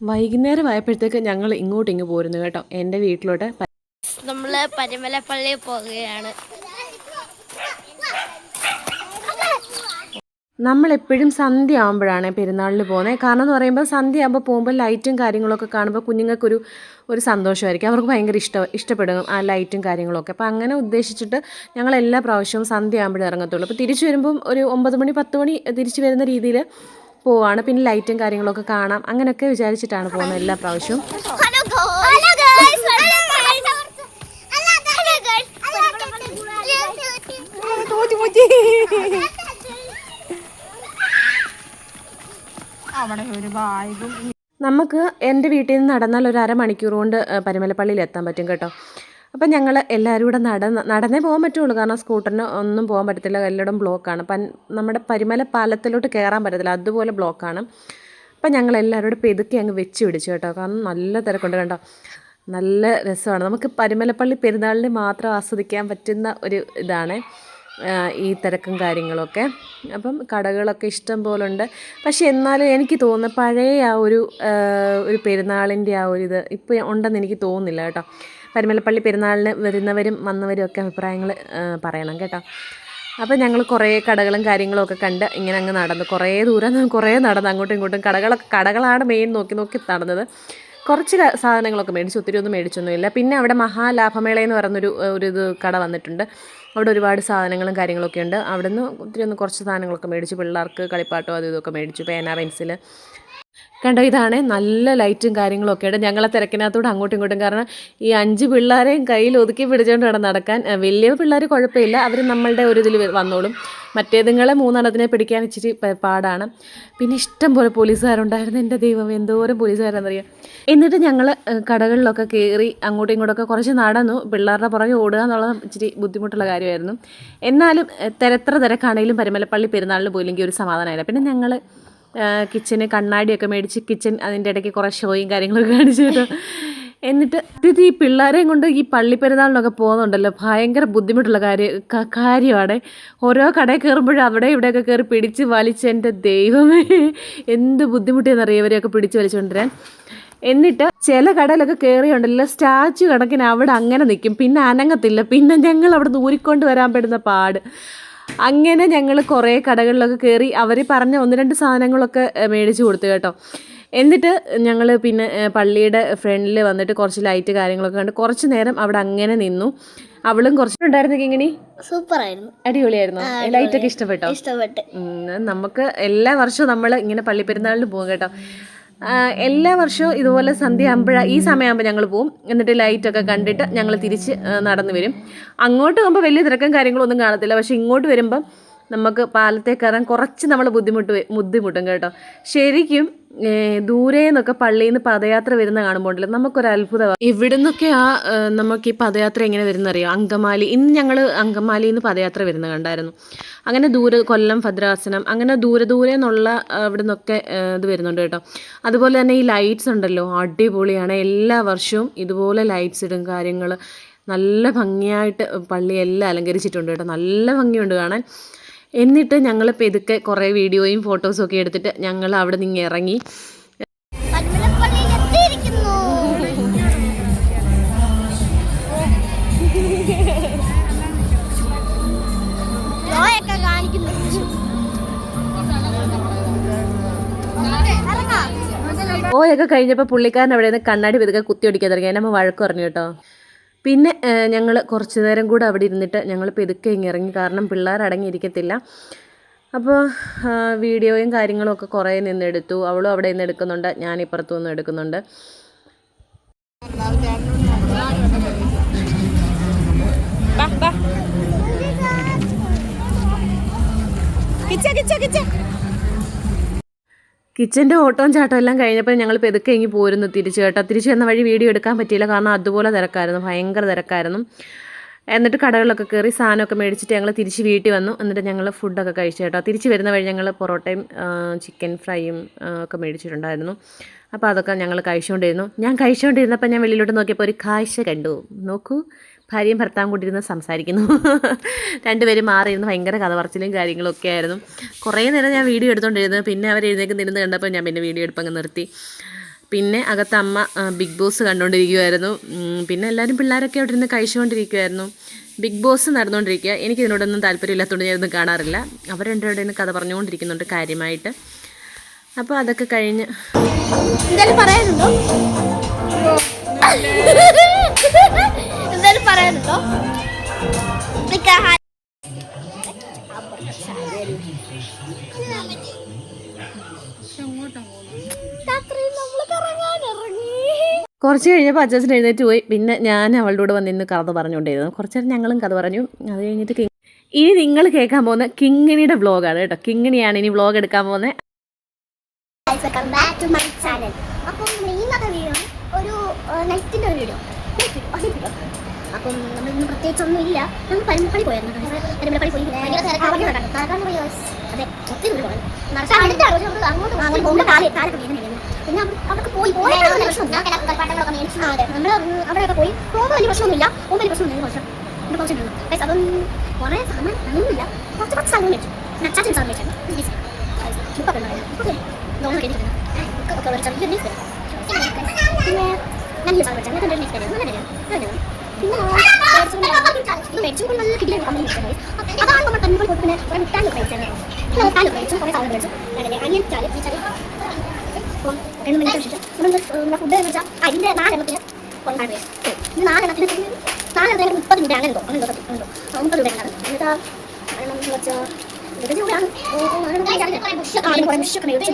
വൈകുന്നേരം ആയപ്പോഴത്തേക്ക് ഞങ്ങൾ ഇങ്ങ് പോരുന്നു കേട്ടോ, എൻ്റെ വീട്ടിലോട്ട്. നമ്മൾ പരിമലപ്പള്ളിയിൽ പോവുകയാണ്. നമ്മളെപ്പോഴും സന്ധ്യ ആകുമ്പോഴാണ് പെരുന്നാളിന് പോകുന്നത്. കാരണം എന്ന് പറയുമ്പോൾ സന്ധ്യ ആകുമ്പോൾ പോകുമ്പോൾ ലൈറ്റും കാര്യങ്ങളൊക്കെ കാണുമ്പോൾ കുഞ്ഞുങ്ങൾക്കൊരു സന്തോഷമായിരിക്കും. അവർക്ക് ഭയങ്കര ഇഷ്ടപ്പെടും ആ ലൈറ്റും കാര്യങ്ങളൊക്കെ. അപ്പോൾ അങ്ങനെ ഉദ്ദേശിച്ചിട്ട് ഞങ്ങൾ എല്ലാ പ്രാവശ്യവും സന്ധ്യ ആകുമ്പോഴേ ഇറങ്ങത്തുള്ളൂ. അപ്പോൾ തിരിച്ചു വരുമ്പം ഒരു 9 മണി 10 മണി തിരിച്ചു വരുന്ന രീതിയിൽ പോവാണ്. പിന്നെ ലൈറ്റും കാര്യങ്ങളൊക്കെ കാണാം, അങ്ങനെയൊക്കെ വിചാരിച്ചിട്ടാണ് പോകുന്നത് എല്ലാ പ്രാവശ്യവും. നമുക്ക് എൻ്റെ വീട്ടിൽ നിന്ന് നടന്നാൽ ഒരു അരമണിക്കൂർ കൊണ്ട് പരിമലപ്പള്ളിയിൽ എത്താൻ പറ്റും കേട്ടോ. അപ്പം ഞങ്ങൾ എല്ലാവരും കൂടെ നടന്നേ പോകാൻ പറ്റുള്ളൂ. കാരണം സ്കൂട്ടറിന് ഒന്നും പോകാൻ പറ്റത്തില്ല, എല്ലായിടും ബ്ലോക്കാണ്. നമ്മുടെ പരിമല പാലത്തിലോട്ട് കയറാൻ പറ്റത്തില്ല, അതുപോലെ ബ്ലോക്കാണ്. അപ്പം ഞങ്ങൾ എല്ലാവരും കൂടെ പെതുക്കി അങ്ങ് വെച്ച് പിടിച്ചു കേട്ടോ. കാരണം നല്ല തിരക്കുണ്ട് കേട്ടോ, നല്ല രസമാണ്. നമുക്ക് പരിമലപ്പള്ളി പെരുന്നാളിന് മാത്രം ആസ്വദിക്കാൻ പറ്റുന്ന ഒരു ഇതാണ് ഈ തിരക്കും കാര്യങ്ങളൊക്കെ. അപ്പം കടകളൊക്കെ ഇഷ്ടം പോലെ ഉണ്ട്. പക്ഷെ എന്നാലും എനിക്ക് തോന്നുന്നു പഴയ ആ ഒരു പെരുന്നാളിൻ്റെ ആ ഒരു ഇത് ഇപ്പോൾ ഉണ്ടെന്ന് എനിക്ക് തോന്നുന്നില്ല കേട്ടോ. പരിമലപ്പള്ളി പെരുന്നാളിന് വരുന്നവരും വന്നവരും ഒക്കെ അഭിപ്രായങ്ങൾ പറയണം കേട്ടോ. അപ്പോൾ ഞങ്ങൾ കുറേ കടകളും കാര്യങ്ങളും ഒക്കെ കണ്ട് ഇങ്ങനെ അങ്ങ് നടന്നു. കുറേ നടന്നു അങ്ങോട്ടും ഇങ്ങോട്ടും. കടകളാണ് മെയിൻ നോക്കി നടന്നത്. കുറച്ച് സാധനങ്ങളൊക്കെ മേടിച്ചു, ഒത്തിരി ഒന്നും മേടിച്ചൊന്നുമില്ല. പിന്നെ അവിടെ മഹാലാഭമേള എന്ന് പറയുന്നൊരു കട വന്നിട്ടുണ്ട്. അവിടെ ഒരുപാട് സാധനങ്ങളും കാര്യങ്ങളൊക്കെ ഉണ്ട്. അവിടെ നിന്ന് കുറച്ച് സാധനങ്ങളൊക്കെ മേടിച്ചു. പിള്ളേർക്ക് കളിപ്പാട്ടോ അത് ഇതൊക്കെ മേടിച്ചു, പേന പെൻസിൽ. കണ്ടോ, ഇതാണ് നല്ല ലൈറ്റും കാര്യങ്ങളൊക്കെ ഉണ്ട്. ഞങ്ങളെ തിരക്കിനകത്തോട് അങ്ങോട്ടും ഇങ്ങോട്ടും. കാരണം ഈ 5 പിള്ളേരെയും കയ്യിൽ ഒതുക്കി പിടിച്ചുകൊണ്ട് വേണം നടക്കാൻ. വലിയ പിള്ളേർ കുഴപ്പമില്ല, അവർ നമ്മളുടെ ഒരു ഇതിൽ വന്നോളും. മറ്റേതുങ്ങളെ 3 പിടിക്കാൻ ഇച്ചിരി പാടാണ്. പിന്നെ ഇഷ്ടം പോലെ പോലീസുകാരുണ്ടായിരുന്നു. എൻ്റെ ദൈവം, എന്തോരം പോലീസുകാരെന്നറിയാം. എന്നിട്ട് ഞങ്ങൾ കടകളിലൊക്കെ കയറി അങ്ങോട്ടും ഇങ്ങോട്ടൊക്കെ കുറച്ച് നടന്നു. പിള്ളേരുടെ പുറകെ ഓടുക എന്നുള്ളത് ഇച്ചിരി ബുദ്ധിമുട്ടുള്ള കാര്യമായിരുന്നു. എന്നാലും എത്ര തിരക്കാണെങ്കിലും പരിമലപ്പള്ളി പെരുന്നാളിന് പോയില്ലെങ്കിൽ ഒരു സമാധാനമായില്ല. പിന്നെ ഞങ്ങൾ കിച്ചന് കണ്ണാടിയൊക്കെ മേടിച്ച് കിച്ചൻ അതിൻ്റെ ഇടയ്ക്ക് കുറേ ഷോയും കാര്യങ്ങളൊക്കെ കാണിച്ചു കേട്ടോ. എന്നിട്ട് ഈ പിള്ളേരെയും കൊണ്ട് ഈ പള്ളിപ്പെരുന്നാളിനൊക്കെ പോകുന്നുണ്ടല്ലോ, ഭയങ്കര ബുദ്ധിമുട്ടുള്ള കാര്യമാണ്. ഓരോ കടയിൽ കയറുമ്പോഴും അവിടെ ഇവിടെയൊക്കെ കയറി പിടിച്ച് വലിച്ച്, എൻ്റെ ദൈവമേ എന്ത് ബുദ്ധിമുട്ടിയെന്നറിയാം ഇവരെയൊക്കെ പിടിച്ച് വലിച്ചുകൊണ്ടുവരാൻ. എന്നിട്ട് ചില കടയിലൊക്കെ കയറിയുണ്ടല്ലോ, സ്റ്റാച്ചു കണക്കിന് അവിടെ അങ്ങനെ നിൽക്കും, പിന്നെ അനങ്ങത്തില്ല. പിന്നെ ഞങ്ങൾ അവിടെ ഊരിക്കൊണ്ട് വരാൻ പെടുന്ന പാട്. അങ്ങനെ ഞങ്ങൾ കുറേ കടകളിലൊക്കെ കയറി അവർ പറഞ്ഞ 1-2 സാധനങ്ങളൊക്കെ മേടിച്ച് കൊടുത്തു കേട്ടോ. എന്നിട്ട് ഞങ്ങൾ പിന്നെ പള്ളിയുടെ ഫ്രണ്ടിൽ വന്നിട്ട് കുറച്ച് ലൈറ്റ് കാര്യങ്ങളൊക്കെ കണ്ട് കുറച്ച് നേരം അവിടെ അങ്ങനെ നിന്നു. അവളും കുറച്ചുണ്ടായിരുന്നു. കിങ്ങിണി സൂപ്പറായിരുന്നു, അടിപൊളിയായിരുന്നു. ലൈറ്റൊക്കെ ഇഷ്ടപ്പെട്ടു. നമുക്ക് എല്ലാ വർഷവും നമ്മൾ ഇങ്ങനെ പള്ളിപ്പെരുന്നാളിന് പോകും കേട്ടോ. എല്ലാ വർഷവും ഇതുപോലെ ഈ സമയമാകുമ്പോൾ ഞങ്ങൾ പോവും. എന്നിട്ട് ലൈറ്റൊക്കെ കണ്ടിട്ട് ഞങ്ങൾ തിരിച്ച് നടന്നു വരും. അങ്ങോട്ട് പോകുമ്പോൾ വലിയ തിരക്കും കാര്യങ്ങളൊന്നും കാണത്തില്ല. പക്ഷേ ഇങ്ങോട്ട് വരുമ്പം നമുക്ക് പാലത്തെ കയറാൻ കുറച്ച് നമ്മൾ ബുദ്ധിമുട്ടും കേട്ടോ. ശരിക്കും ദൂരെ നിന്നൊക്കെ പള്ളിയിൽ നിന്ന് പദയാത്ര വരുന്ന കാണുമ്പോൾ ഉണ്ടല്ലോ, നമുക്കൊരു അത്ഭുതമാണ്. ഇവിടെ നിന്നൊക്കെ നമുക്ക് ഈ പദയാത്ര എങ്ങനെ വരുന്നറിയാം. അങ്കമാലി, ഇന്ന് ഞങ്ങൾ അങ്കമാലിയിൽ നിന്ന് പദയാത്ര വരുന്ന കണ്ടായിരുന്നു. അങ്ങനെ കൊല്ലം ഭദ്രാസനം, അങ്ങനെ ദൂരെ എന്നുള്ള അവിടെ നിന്നൊക്കെ ഇത് വരുന്നുണ്ട് കേട്ടോ. അതുപോലെ തന്നെ ഈ ലൈറ്റ്സ് ഉണ്ടല്ലോ, അടിപൊളിയാണ്. എല്ലാ വർഷവും ഇതുപോലെ ലൈറ്റ്സ് ഇടും കാര്യങ്ങൾ. നല്ല ഭംഗിയായിട്ട് പള്ളിയെല്ലാം അലങ്കരിച്ചിട്ടുണ്ട് കേട്ടോ, നല്ല ഭംഗിയുണ്ട് കാണാൻ. എന്നിട്ട് ഞങ്ങൾ പെതുക്കെ കുറേ വീഡിയോയും ഫോട്ടോസും ഒക്കെ എടുത്തിട്ട് ഞങ്ങൾ അവിടെ നിന്ന് ഇറങ്ങി. ഓയൊക്കെ കഴിഞ്ഞപ്പോൾ പുള്ളിക്കാരൻ അവിടെ നിന്ന് കണ്ണാടി പെതുക്കെ കുത്തി ഒടിക്കാൻ തുടങ്ങി. എൻ്റെ അമ്മ വഴക്ക് പറഞ്ഞു കേട്ടോ. പിന്നെ ഞങ്ങൾ കുറച്ച് നേരം കൂടെ അവിടെ ഇരുന്നിട്ട് ഞങ്ങൾ പെതുക്കെ ഇറങ്ങി. കാരണം പിള്ളേർ അടങ്ങിയിരിക്കത്തില്ല. അപ്പോൾ വീഡിയോയും കാര്യങ്ങളും ഒക്കെ കുറേ നിന്നെടുത്തു. അവളും അവിടെ നിന്ന് എടുക്കുന്നുണ്ട്, ഞാൻ ഇപ്പുറത്തു നിന്ന് എടുക്കുന്നുണ്ട്. കിച്ചൻ്റെ ഓട്ടവും ചാട്ടവും എല്ലാം കഴിഞ്ഞപ്പോൾ ഞങ്ങൾ പെതുക്കെ ഇങ്ങി പോരുന്നു തിരിച്ച് കേട്ടോ. തിരിച്ച് വന്ന വഴി വീഡിയോ എടുക്കാൻ പറ്റിയില്ല, കാരണം അതുപോലെ തിരക്കായിരുന്നു, ഭയങ്കര തിരക്കായിരുന്നു. എന്നിട്ട് കടകളിലൊക്കെ കയറി സാധനമൊക്കെ മേടിച്ചിട്ട് ഞങ്ങൾ തിരിച്ച് വീട്ടിൽ വന്നു. എന്നിട്ട് ഞങ്ങൾ ഫുഡൊക്കെ കഴിച്ചു കേട്ടോ. തിരിച്ച് വരുന്ന വഴി ഞങ്ങൾ പൊറോട്ടയും ചിക്കൻ ഫ്രൈയും ഒക്കെ മേടിച്ചിട്ടുണ്ടായിരുന്നു. അപ്പോൾ അതൊക്കെ ഞങ്ങൾ കഴിച്ചുകൊണ്ടിരുന്നു. ഞാൻ കഴിച്ചുകൊണ്ടിരുന്നപ്പോൾ ഞാൻ വെളിയിലോട്ട് നോക്കിയപ്പോൾ ഒരു കാഴ്ച കണ്ടു. നോക്കൂ, ഭാര്യയും ഭർത്താവും കൂട്ടിയിരുന്ന് സംസാരിക്കുന്നു. രണ്ടുപേരും മാറിയിരുന്ന് ഭയങ്കര കഥ പറച്ചിലും കാര്യങ്ങളൊക്കെ ആയിരുന്നു. കുറേ നേരം ഞാൻ വീഡിയോ എടുത്തുകൊണ്ടിരുന്നു. പിന്നെ അവർ എഴുന്നേക്ക് നിരുന്ന് കണ്ടപ്പോൾ ഞാൻ പിന്നെ വീഡിയോ എടുപ്പങ്ങ് നിർത്തി. പിന്നെ അകത്ത് അമ്മ ബിഗ് ബോസ് കണ്ടുകൊണ്ടിരിക്കുമായിരുന്നു. പിന്നെ എല്ലാവരും പിള്ളേരൊക്കെ അവിടെ ഇരുന്ന് കഴിച്ചുകൊണ്ടിരിക്കുമായിരുന്നു. ബിഗ് ബോസ് നടന്നുകൊണ്ടിരിക്കുക. എനിക്കിതിനോടൊന്നും താല്പര്യമില്ലാത്തതുകൊണ്ട് ഞാനൊന്നും കാണാറില്ല. അവർ രണ്ടുപേരുടെ നിന്ന് കഥ പറഞ്ഞുകൊണ്ടിരിക്കുന്നുണ്ട് കാര്യമായിട്ട്. അപ്പോൾ അതൊക്കെ കഴിഞ്ഞ് എന്തായാലും പറയാനുണ്ടോ? എന്തായാലും പറയാനുണ്ടോ? കുറച്ച് കഴിഞ്ഞപ്പോൾ അച്ഛൻ എഴുന്നേറ്റ് പോയി. പിന്നെ ഞാൻ അവളുടെ കൂടെ വന്നിന്ന് കഥ പറഞ്ഞുകൊണ്ടിരുന്നു. കുറച്ച് നേരം ഞങ്ങളും കഥ പറഞ്ഞു. അത് കഴിഞ്ഞിട്ട് ഇനി നിങ്ങൾ കേൾക്കാൻ പോകുന്ന കിങ്ങിണിയുടെ വ്ളോഗാണ് കേട്ടോ. കിങ്ങിണിയാണ് ഇനി വ്ളോഗ് എടുക്കാൻ പോകുന്നത്. അപ്പം ഇന്നത്തെ വീഡിയോ ഒരു നൈറ്റിൻ്റെ ഒരു വീഡിയോ. അപ്പം നമ്മൾ ഇന്ന് പ്രത്യേകിച്ചൊന്നും ഇല്ല. നമ്മൾ പരുമപ്പള്ളി പോയിരുന്നു. പരുമപ്പള്ളി പോയി അതെ ഒത്തിരി വീട് പോയി. അങ്ങോട്ട് പോകുമ്പോൾ കാലൊക്കെ വീഴുന്നില്ല. പിന്നെ അവിടെയൊക്കെ പോയി പ്രശ്നമൊക്കെ മേടിച്ചു. അതെ നമ്മൾ അവിടെയൊക്കെ പോയി പോകുമ്പോൾ വലിയ പ്രശ്നമൊന്നുമില്ല. പോകുമ്പോൾ വലിയ പ്രശ്നമൊന്നുമില്ല. കുറച്ചുണ്ട് പൈസ അതൊന്നും കുറേ സാധനം അങ്ങനെയൊന്നുമില്ല. കുറച്ച് സാധനം മേടിച്ചു. നച്ചാച്ചിന് സാധനം മേടിച്ചായിരുന്നു. ബുക്കൊക്കെ ഉണ്ടായിരുന്നു. ലോണൊക്കെ എഴുതിയിട്ടുണ്ട്. ബുക്കൊക്കെ ഉള്ള ചെറിയ ന്യൂസ് പിന്നെ നല്ല സാധനം മേടിച്ചു. അങ്ങനത്തെ ന്യൂസ് തരുന്നു. നല്ല പിന്നെ മേടിച്ചു നല്ല കിട്ടിയ കമ്പനി മേടിച്ചത്. അതാണ് നമ്മൾ കണ്ണുകൾ കൊടുക്കുന്ന കുറേ മിഠായി മേടിച്ചത്. മിഠായി മേടിച്ചു. കുറേ സാധനം മേടിച്ചു. അനിയൻ അപ്പം 2 മിനിറ്റ് വെച്ചിട്ട് നമ്മുടെ ഫുഡ് എന്ന് വെച്ചാൽ അതിൻ്റെ 4 എണ്ണത്തിന് 4 എണ്ണത്തിന് 30 രൂപ അങ്ങനെ അങ്ങനെ 30 രൂപയാണ്. എന്നിട്ട് വെച്ചാൽ കുറേ ബുഷൊക്കെ മേടിച്ചു.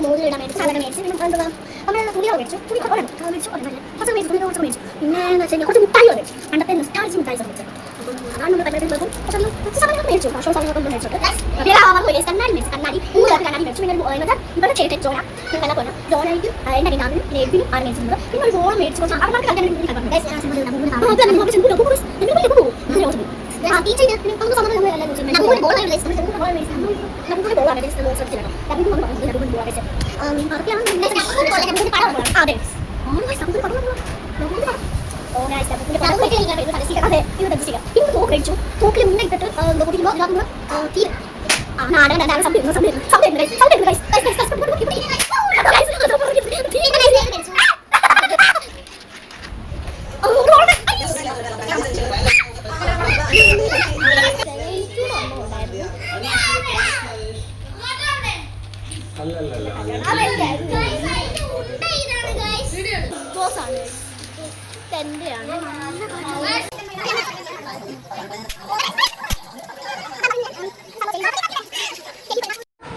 മോതിരിടാൻ മേടിച്ചു. സാധനം മേടിച്ചു. പിന്നെ എന്താ നമ്മൾ തുണികൾ മേടിച്ചു. തുണി കുറച്ച് മേടിച്ചു. കുറച്ച് മേടിച്ചു. പിന്നെ എന്താ വെച്ചാൽ കുറച്ച് മിഠായി മേടിച്ചു. പണ്ടത്തെ നിസ്കാരിച്ച് മിഠായി മേടിച്ചു. അപ്പം അതാണ് നമ്മൾ പരിപാടി പോകും. കുറച്ച് സാധനങ്ങൾ മേടിച്ചു. ഭാഷ സാധനങ്ങളൊക്കെ മേടിച്ചോട്ട് കണ്ണാടി മേടിച്ചു. കണ്ണാടി മേടിച്ചു. പിന്നെ ഇവിടെ ചേട്ടൻ ജോന ജോനയ്ക്കും എൻ്റെ അനിതാവിനും ലേബിനും ആണ് മേടിച്ചിട്ടുണ്ട്. പിന്നെ ഒരു ബോൾ മേടിച്ചു. കുറച്ച് അവിടെ തോക്കിൽ മുന്നിട്ടിട്ട്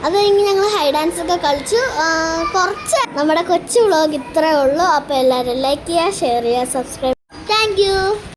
അത് കഴിഞ്ഞ് ഞങ്ങൾ ഹൈ ഡാൻസ് ഒക്കെ കളിച്ചു. കുറച്ച് നമ്മുടെ കൊച്ചു വ്ളോഗ് ഇത്രയേ ഉള്ളൂ. അപ്പോൾ എല്ലാവരും ലൈക്ക് ചെയ്യുക, ഷെയർ ചെയ്യുക, സബ്സ്ക്രൈബ്. Thank you.